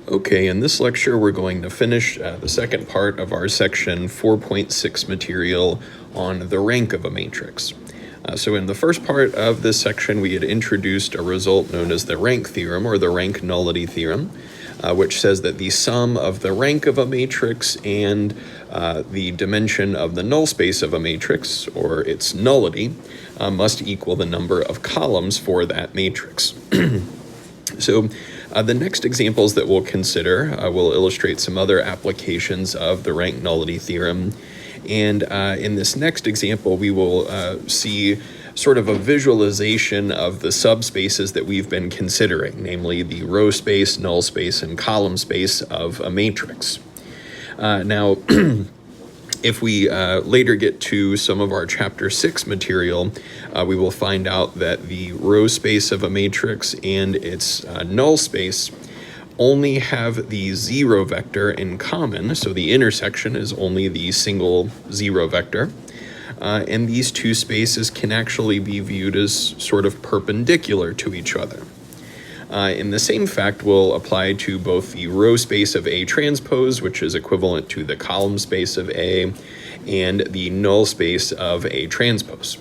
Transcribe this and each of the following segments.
Okay, in this lecture we're going to finish the second part of our section 4.6 material on the rank of a matrix. So in the first part of this section we had introduced a result known as the rank theorem or the rank nullity theorem, which says that the sum of the rank of a matrix and the dimension of the null space of a matrix, or its nullity, must equal the number of columns for that matrix. So the next examples that we'll consider will illustrate some other applications of the rank nullity theorem. And in this next example, we will see sort of a visualization of the subspaces that we've been considering, namely the row space, null space, and column space of a matrix. Now, if we later get to some of our chapter 6 material, we will find out that the row space of a matrix and its null space only have the zero vector in common, so the intersection is only the single zero vector, and these two spaces can actually be viewed as sort of perpendicular to each other. And the same fact will apply to both the row space of A transpose, which is equivalent to the column space of A, and the null space of A transpose.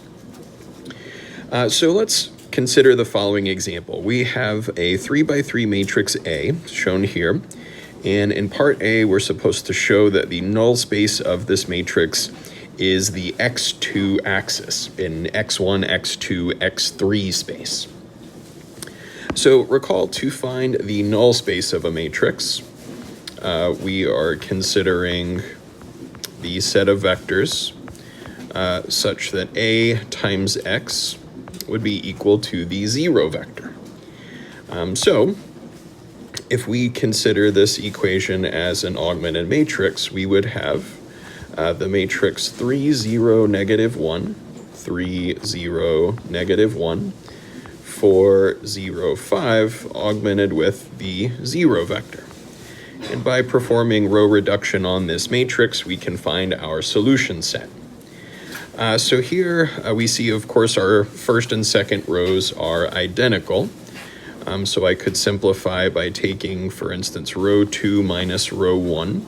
So let's consider the following example. We have a 3x3 matrix A, shown here, and in part A we're supposed to show that the null space of this matrix is the x2 axis in x1, x2, x3 space. So recall, to find the null space of a matrix, we are considering the set of vectors such that A times x would be equal to the zero vector. So if we consider this equation as an augmented matrix, we would have the matrix 3, 0, negative 1, 3, 0, negative 1, 4, 0, 5, augmented with the zero vector. And by performing row reduction on this matrix, we can find our solution set. So here we see, of course, our first and second rows are identical. So I could simplify by taking, for instance, row 2 minus row 1,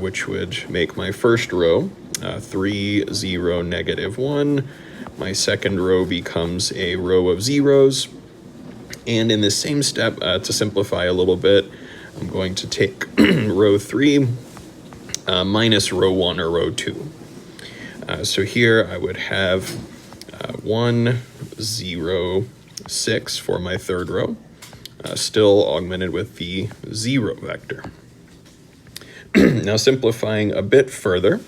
which would make my first row 3, 0, negative 1. My second row becomes a row of zeros. And in this same step, to simplify a little bit, I'm going to take row 3 minus row 1 or row 2. So here I would have 1, 0, 6 for my third row, still augmented with the zero vector. Now simplifying a bit further,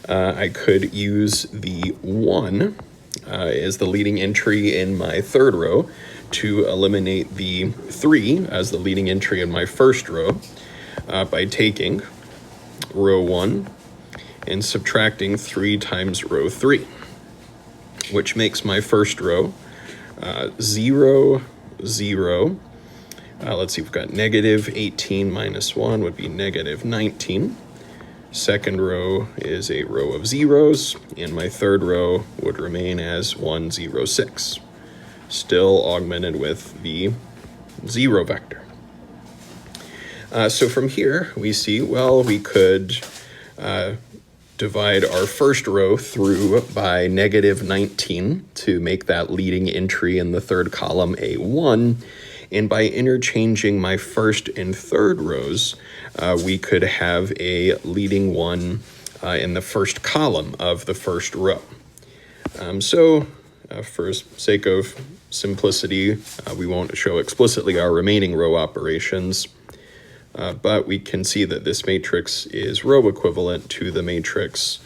I could use the 1 as the leading entry in my third row to eliminate the 3 as the leading entry in my first row by taking row 1 and subtracting 3 times row 3, which makes my first row 0, 0. Let's see, we've got negative 18 minus 1 would be negative 19. Second row is a row of zeros, and my third row would remain as 1, 0, 6, still augmented with the zero vector. So from here we see, well, we could divide our first row through by negative 19 to make that leading entry in the third column a 1. And by interchanging my first and third rows, we could have a leading 1 in the first column of the first row. So for sake of simplicity, we won't show explicitly our remaining row operations, but we can see that this matrix is row equivalent to the matrix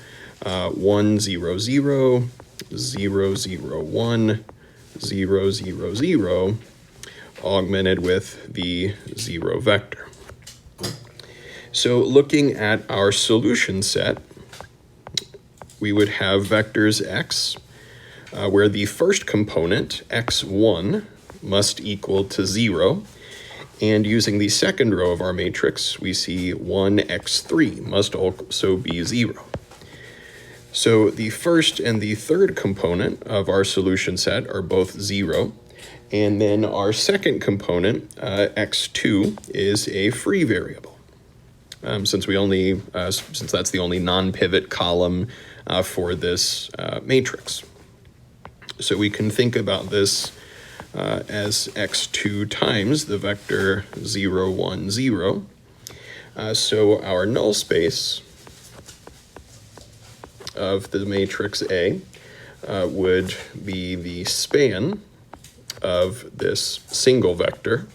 1, 0, 0, 0, 0, 1, 0, 0, 0, augmented with the zero vector. So looking at our solution set, we would have vectors x, where the first component, x1, must equal to 0. And using the second row of our matrix, we see 1, x3 must also be 0. So the first and the third component of our solution set are both 0. And then our second component, x2, is a free variable. Since that's the only non-pivot column for this matrix. So we can think about this as x2 times the vector 0, 1, 0. So our null space of the matrix A would be the span of this single vector,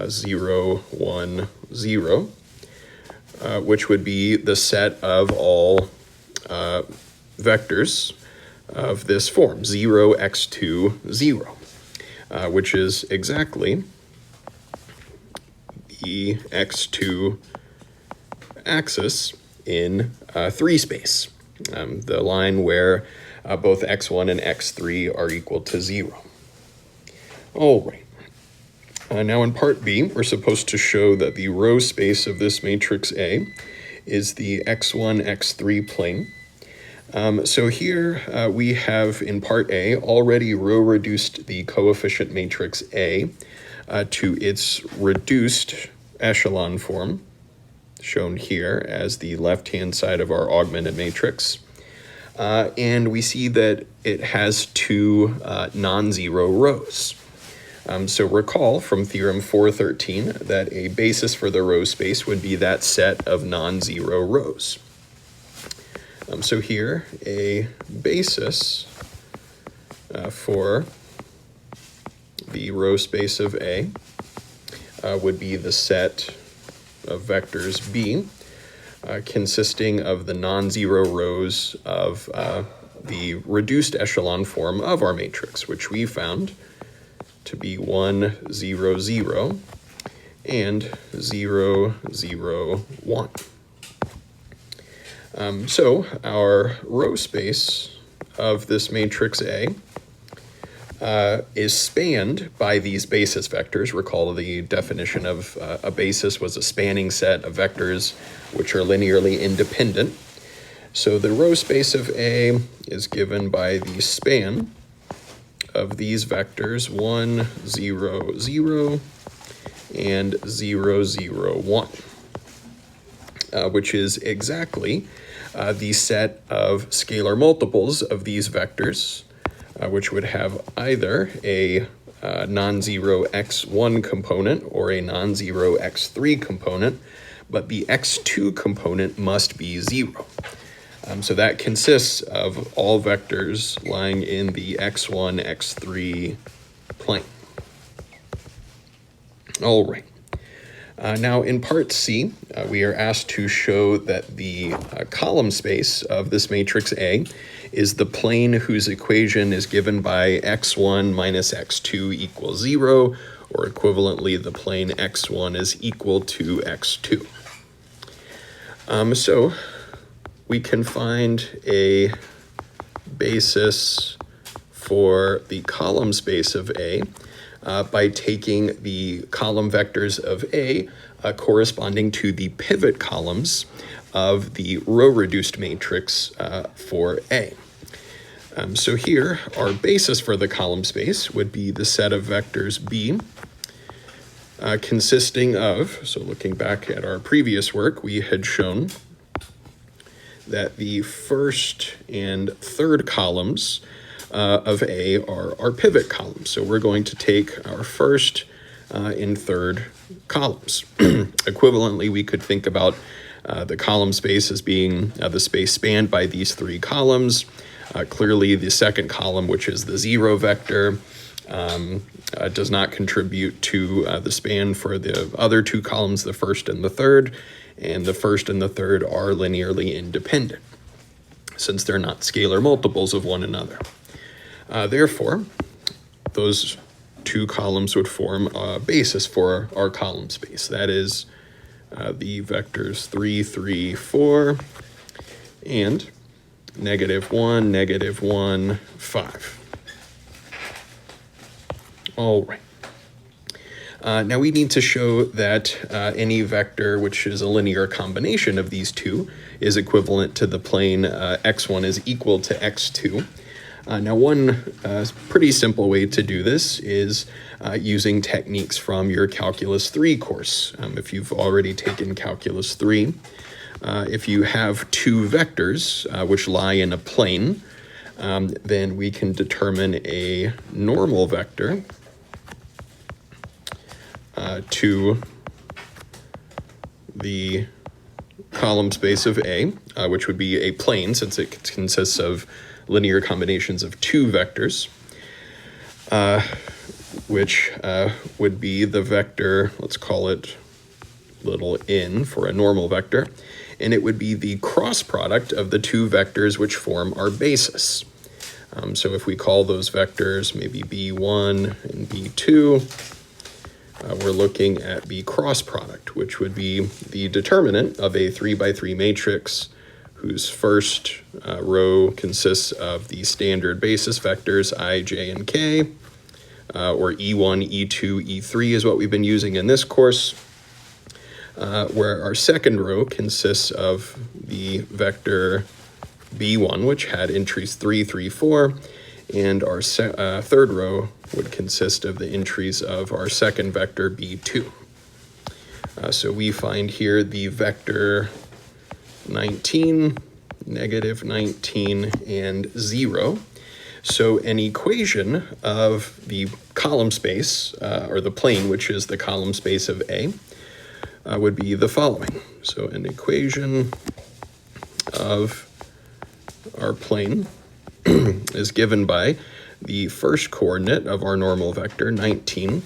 0, 1, 0, which would be the set of all vectors of this form, 0, x2, 0, which is exactly the x2 axis in 3 space, the line where both x1 and x3 are equal to 0. All right. Now in part B, we're supposed to show that the row space of this matrix A is the x1, x3 plane. So here we have in part A already row reduced the coefficient matrix A to its reduced echelon form, shown here as the left-hand side of our augmented matrix. And we see that it has 2 non-zero rows. So recall from theorem 413 that a basis for the row space would be that set of non-zero rows. So here, a basis for the row space of A would be the set of vectors B, consisting of the non-zero rows of the reduced echelon form of our matrix, which we found to be 1, 0, 0, and 0, 0, 1. So our row space of this matrix A is spanned by these basis vectors. Recall the definition of a basis was a spanning set of vectors which are linearly independent. So the row space of A is given by the span of these vectors 1, 0, 0, and 0, 0, 1, which is exactly the set of scalar multiples of these vectors, which would have either a non-zero x1 component or a non-zero x3 component, but the x2 component must be 0. So that consists of all vectors lying in the x1, x3 plane. All right. Now in part C, we are asked to show that the column space of this matrix A is the plane whose equation is given by x1 minus x2 equals 0, or equivalently the plane x1 is equal to x2. So we can find a basis for the column space of A by taking the column vectors of A corresponding to the pivot columns of the row-reduced matrix for A. So here, our basis for the column space would be the set of vectors B, consisting of, so looking back at our previous work, we had shown that the first and third columns of A are our pivot columns. So we're going to take our first and third columns. Equivalently, we could think about the column space as being the space spanned by these 3 columns. Clearly, the second column, which is the 0 vector, does not contribute to the span for the other 2 columns, the first and the third, and the first and the third are linearly independent, since they're not scalar multiples of one another. Therefore, those 2 columns would form a basis for our column space. That is the vectors 3, 3, 4, and -1, -1, 5. All right. Now we need to show that any vector which is a linear combination of these 2 is equivalent to the plane x1 is equal to x2. Now, one pretty simple way to do this is using techniques from your Calculus 3 course. If you've already taken Calculus 3, if you have two vectors which lie in a plane, then we can determine a normal vector to the column space of A, which would be a plane since it consists of linear combinations of two vectors, which would be the vector, let's call it little n for a normal vector, and it would be the cross product of the two vectors which form our basis. So if we call those vectors maybe b1 and b2, we're looking at B cross product, which would be the determinant of a 3x3 matrix whose first row consists of the standard basis vectors I, j, and k, or e1, e2, e3 is what we've been using in this course, where our second row consists of the vector b1, which had entries 3, 3, 4, and our third row would consist of the entries of our second vector b2. So we find here the vector 19, negative 19, and 0. So an equation of the column space, or the plane, which is the column space of A, would be the following. So an equation of our plane is given by the first coordinate of our normal vector, 19,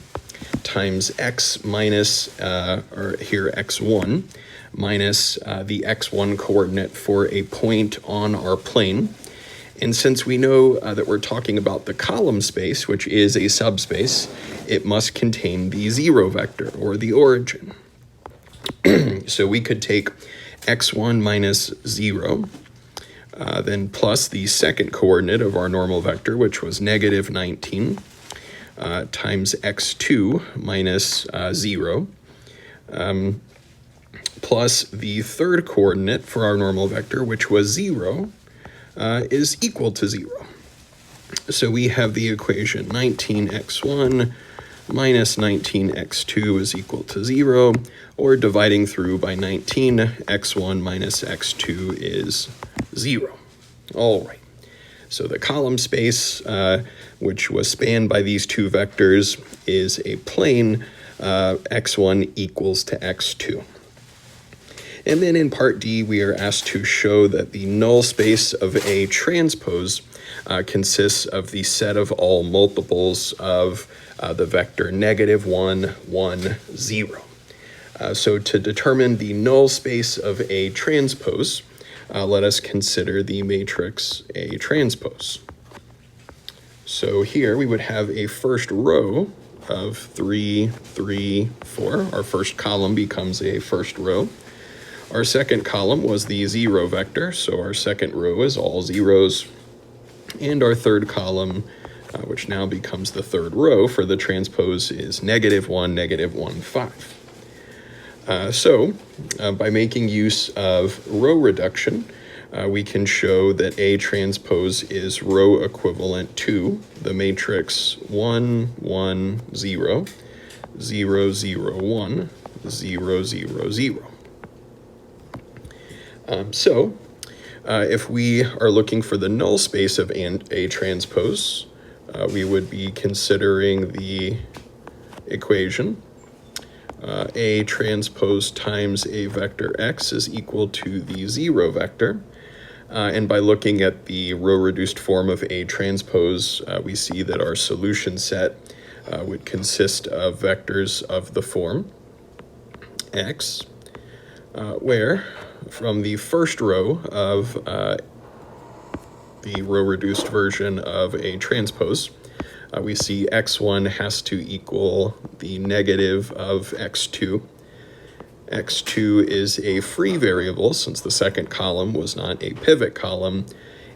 times x minus, or here x1, minus the x1 coordinate for a point on our plane. And since we know that we're talking about the column space, which is a subspace, it must contain the 0 vector, or the origin. So we could take x1 minus 0, then plus the second coordinate of our normal vector, which was negative 19, times x2 minus 0, plus the third coordinate for our normal vector, which was 0, is equal to 0. So we have the equation 19x1 minus 19x2 is equal to 0, or dividing through by 19, x1 minus x2 is 0. All right. So the column space, which was spanned by these two vectors, is a plane x1 equals to x2. And then in part D, we are asked to show that the null space of A transpose consists of the set of all multiples of the vector negative 1, 1, 0. So to determine the null space of A transpose, let us consider the matrix A transpose. So here we would have a first row of 3, 3, 4. Our first column becomes a first row. Our second column was the 0 vector, so our second row is all zeros. And our third column, which now becomes the third row for the transpose, is negative 1, negative 1, 5. So by making use of row reduction, we can show that A transpose is row equivalent to the matrix 1, 1, 0, 0, 0, 1, 0, 0, 0. If we are looking for the null space of A transpose, we would be considering the equation A transpose times a vector x is equal to the 0 vector. And by looking at the row-reduced form of A transpose, we see that our solution set would consist of vectors of the form x, where from the first row of the row-reduced version of A transpose, we see x1 has to equal the negative of x2. x2 is a free variable since the second column was not a pivot column.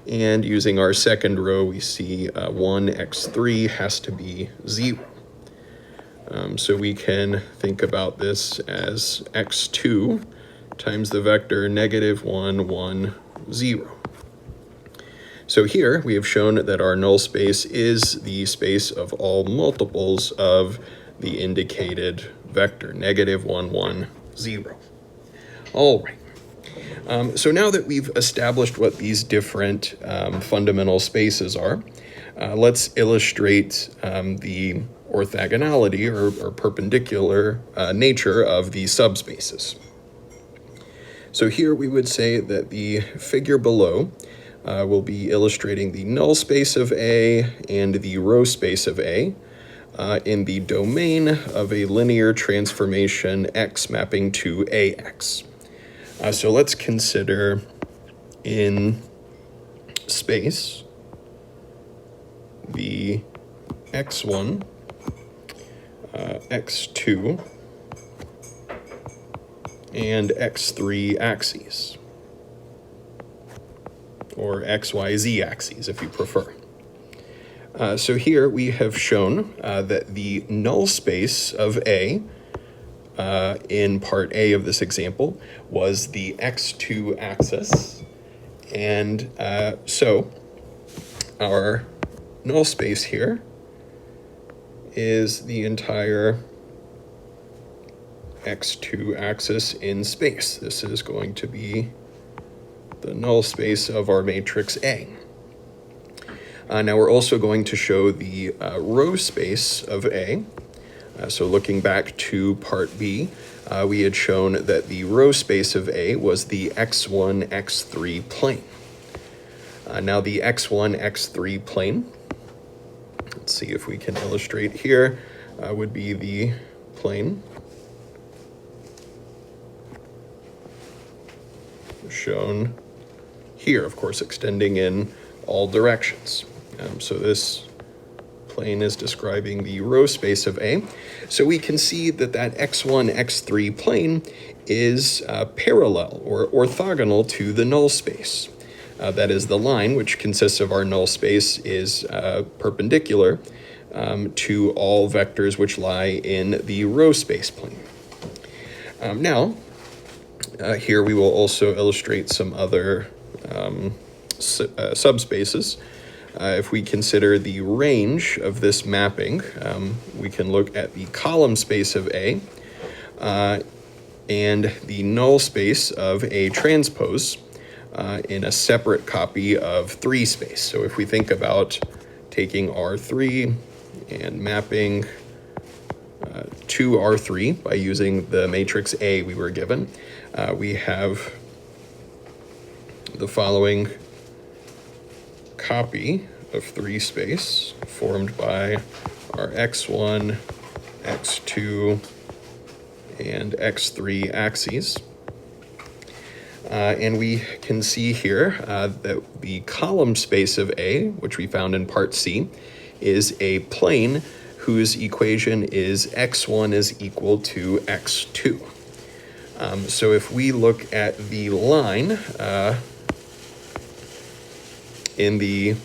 And using our second row, we see 1x3 has to be 0. So we can think about this as x2 times the vector negative 1, 1, 0. So here we have shown that our null space is the space of all multiples of the indicated vector, -1, 1, 0. All right. So now that we've established what these different fundamental spaces are, let's illustrate the orthogonality or perpendicular nature of the subspaces. So here we would say that the figure below will be illustrating the null space of A and the row space of A in the domain of a linear transformation X mapping to AX. So let's consider in space the x1, x2, and x3 axes, or xyz axes if you prefer. So here we have shown that the null space of A in part A of this example was the x2 axis, and so our null space here is the entire x2 axis in space. This is going to be the null space of our matrix A. Now we're also going to show the row space of A. So looking back to part B, we had shown that the row space of A was the x1, x3 plane. Now the x1, x3 plane, let's see if we can illustrate here, would be the plane shown here, of course, extending in all directions. So this plane is describing the row space of A. So we can see that that x1, x3 plane is parallel or orthogonal to the null space. That is, the line, which consists of our null space, is perpendicular to all vectors which lie in the row space plane. Now, here we will also illustrate some other subspaces. If we consider the range of this mapping, we can look at the column space of A and the null space of A transpose in a separate copy of 3 space. So if we think about taking R3 and mapping to R3 by using the matrix A we were given, we have the following copy of 3 space formed by our x1, x2, and x3 axes. And we can see here that the column space of A, which we found in part C, is a plane whose equation is x1 is equal to x2. So if we look at the line in the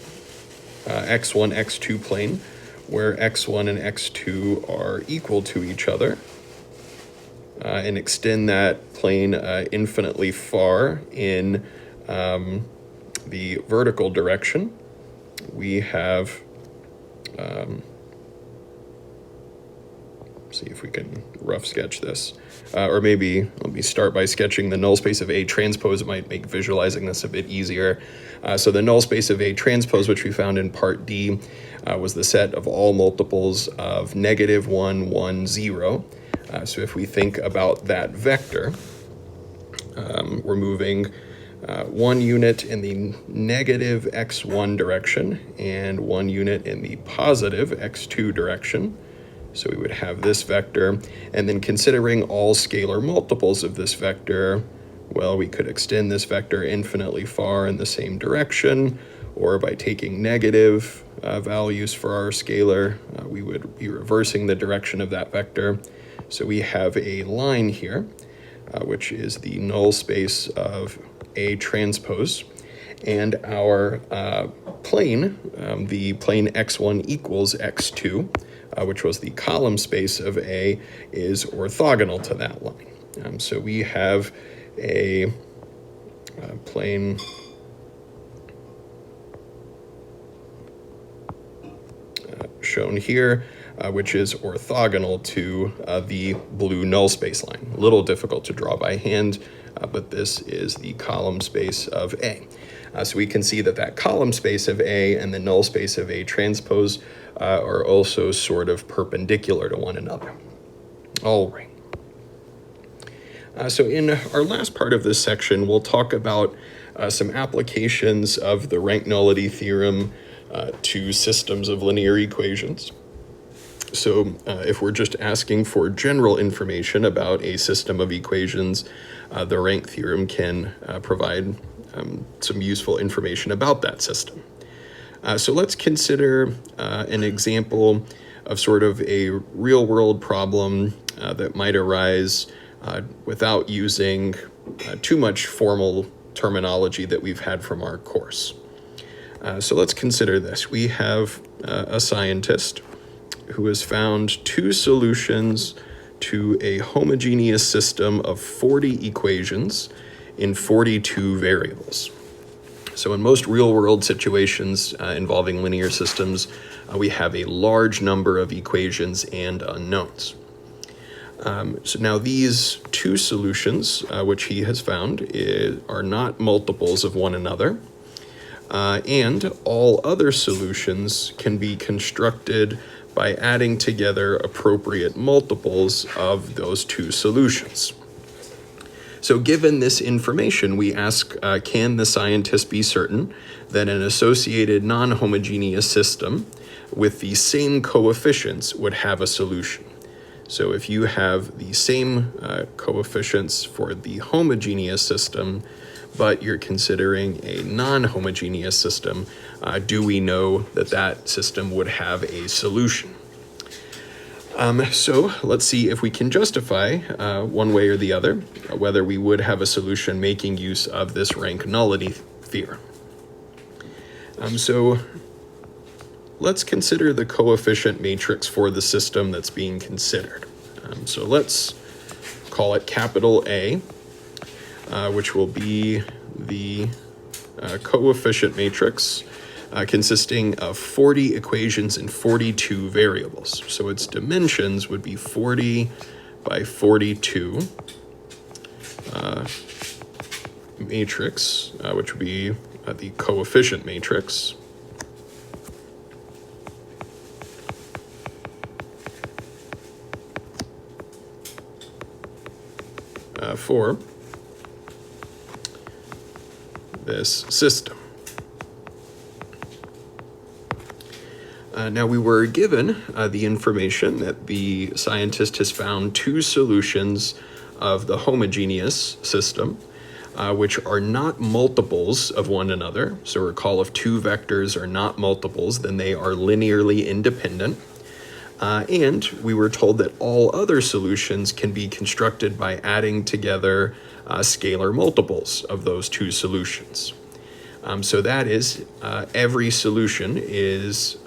x1, x2 plane, where x1 and x2 are equal to each other, and extend that plane infinitely far in the vertical direction, we have, see if we can rough sketch this. Or maybe let me start by sketching the null space of A transpose. It might make visualizing this a bit easier. So the null space of A transpose, which we found in part D, was the set of all multiples of -1, 1, 0. So if we think about that vector, we're moving 1 unit in the negative x1 direction and 1 unit in the positive x2 direction. So we would have this vector, and then considering all scalar multiples of this vector, well, we could extend this vector infinitely far in the same direction, or by taking negative values for our scalar, we would be reversing the direction of that vector. So we have a line here, which is the null space of A transpose, and our plane, the plane x1 equals x2, which was the column space of A, is orthogonal to that line. So we have a plane shown here, which is orthogonal to the blue null space line. A little difficult to draw by hand, but this is the column space of A. So we can see that that column space of A and the null space of A transpose are also sort of perpendicular to one another. All right. So in our last part of this section, we'll talk about some applications of the rank nullity theorem to systems of linear equations. So if we're just asking for general information about a system of equations, the rank theorem can provide some useful information about that system. So let's consider an example of sort of a real-world problem that might arise without using too much formal terminology that we've had from our course. So let's consider this. We have a scientist who has found two solutions to a homogeneous system of 40 equations in 42 variables. So in most real-world situations involving linear systems, we have a large number of equations and unknowns. So now these two solutions, which he has found, are not multiples of one another, and all other solutions can be constructed by adding together appropriate multiples of those two solutions. So given this information, we ask, can the scientist be certain that an associated non-homogeneous system with the same coefficients would have a solution? So if you have the same coefficients for the homogeneous system, but you're considering a non-homogeneous system, do we know that that system would have a solution? So let's see if we can justify one way or the other whether we would have a solution making use of this rank nullity theorem. So let's consider the coefficient matrix for the system that's being considered. So let's call it capital A, which will be the coefficient matrix consisting of 40 equations and 42 variables. So its dimensions would be 40 by 42 matrix, which would be the coefficient matrix. For this system. Now we were given the information that the scientist has found two solutions of the homogeneous system, which are not multiples of one another. So recall, if two vectors are not multiples, then they are linearly independent. And we were told that all other solutions can be constructed by adding together scalar multiples of those two solutions. So that is, every solution is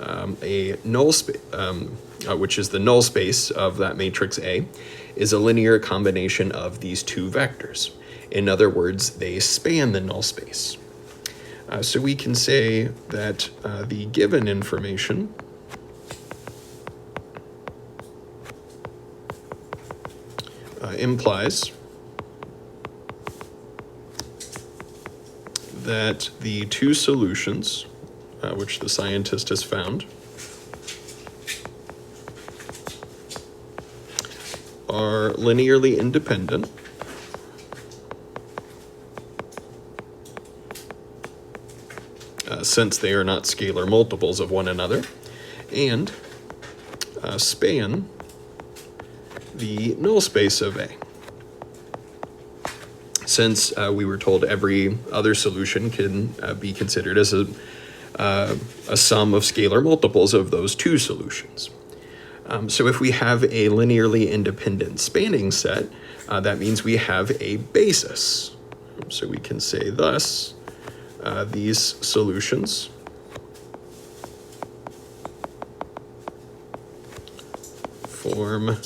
a null space, which is the null space of that matrix A, is a linear combination of these two vectors. In other words, they span the null space. So we can say that the given information implies that the two solutions, which the scientist has found, are linearly independent since they are not scalar multiples of one another, and span the null space of A. Since we were told every other solution can be considered as a sum of scalar multiples of those two solutions. So if we have a linearly independent spanning set, that means we have a basis. So we can say thus, these solutions form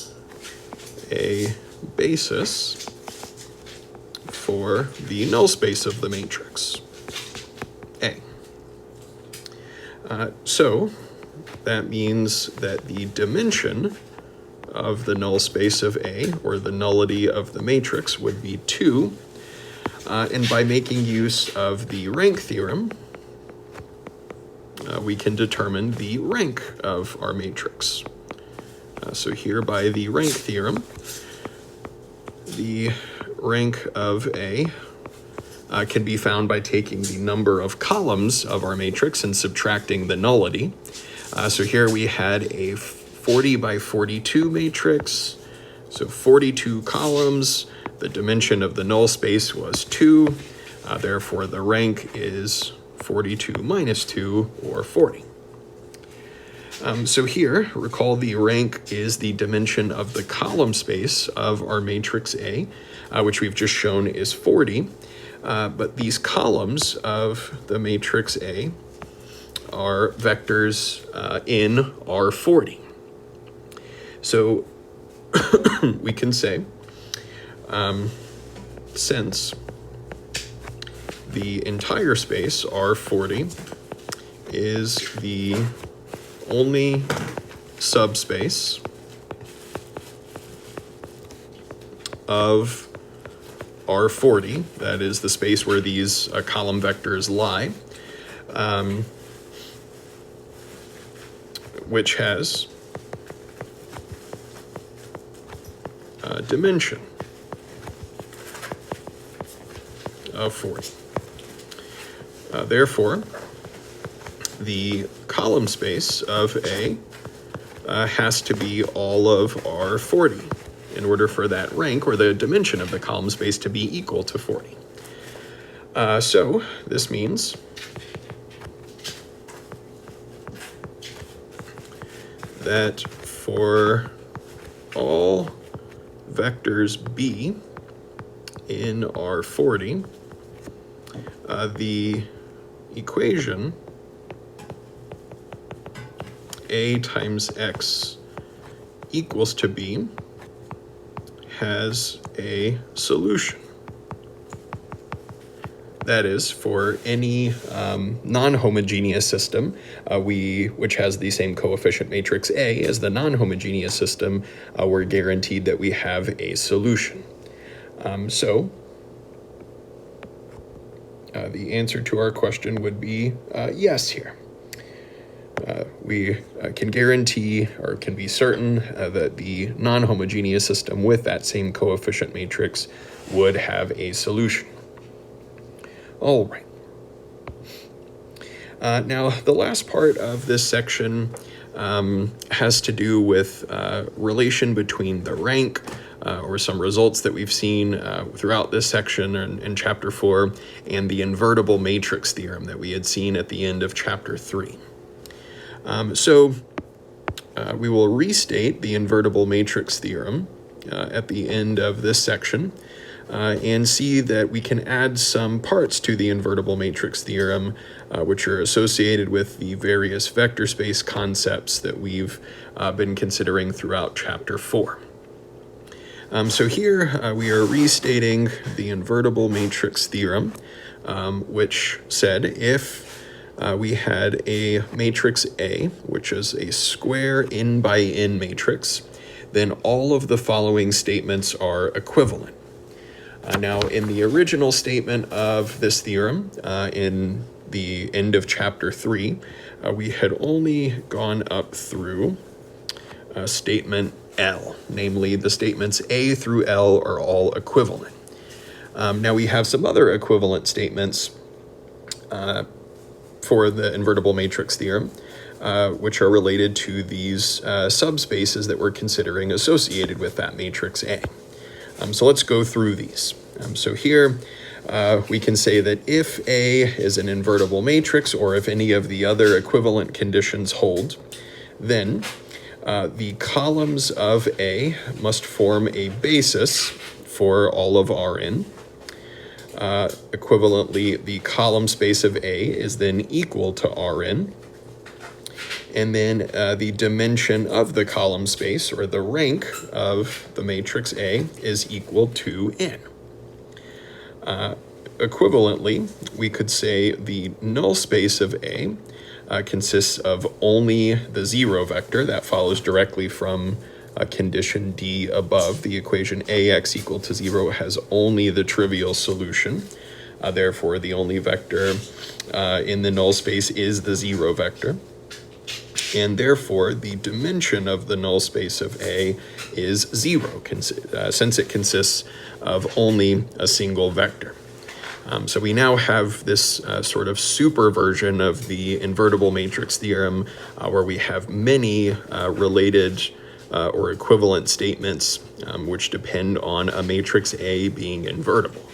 a basis for the null space of the matrix A. So that means that the dimension of the null space of A, or the nullity of the matrix, would be 2. And by making use of the rank theorem, we can determine the rank of our matrix. So here by the rank theorem, the rank of A can be found by taking the number of columns of our matrix and subtracting the nullity. So here we had a 40 by 42 matrix, so 42 columns. The dimension of the null space was 2, therefore the rank is 42 minus 2, or 40. So here, recall the rank is the dimension of the column space of our matrix A, which we've just shown is 40. But these columns of the matrix A are vectors in R40. So we can say, since the entire space R40 is the only subspace of R40, that is the space where these column vectors lie, which has a dimension of 40. Therefore, the column space of A has to be all of R40 in order for that rank, or the dimension of the column space, to be equal to 40. So this means that for all vectors B in R40, the equation A times X equals to B has a solution. That is, for any non-homogeneous system, which has the same coefficient matrix A as the non-homogeneous system, we're guaranteed that we have a solution. So the answer to our question would be yes here. We can guarantee, or can be certain, that the non-homogeneous system with that same coefficient matrix would have a solution. All right. Now, the last part of this section has to do with relation between the rank, or some results that we've seen throughout this section in Chapter 4, and the invertible matrix theorem that we had seen at the end of Chapter 3. So we will restate the invertible matrix theorem at the end of this section, and see that we can add some parts to the invertible matrix theorem, which are associated with the various vector space concepts that we've been considering throughout Chapter 4. So here we are restating the invertible matrix theorem, which said if we had a matrix A, which is a square n by n matrix, then all of the following statements are equivalent. Now, in the original statement of this theorem, in the end of Chapter 3, we had only gone up through statement L, namely the statements A through L are all equivalent. Now we have some other equivalent statements for the invertible matrix theorem, which are related to these subspaces that we're considering associated with that matrix A. So let's go through these. So here we can say that if A is an invertible matrix, or if any of the other equivalent conditions hold, then the columns of A must form a basis for all of Rn. Equivalently, the column space of A is then equal to Rn. And then the dimension of the column space, or the rank of the matrix A, is equal to n. Equivalently, we could say the null space of A consists of only the 0 vector. That follows directly from condition D above. The equation AX equal to 0 has only the trivial solution. Therefore, the only vector in the null space is the 0 vector. And therefore, the dimension of the null space of A is 0, since it consists of only a single vector. So we now have this sort of super version of the invertible matrix theorem where we have many related or equivalent statements which depend on a matrix A being invertible.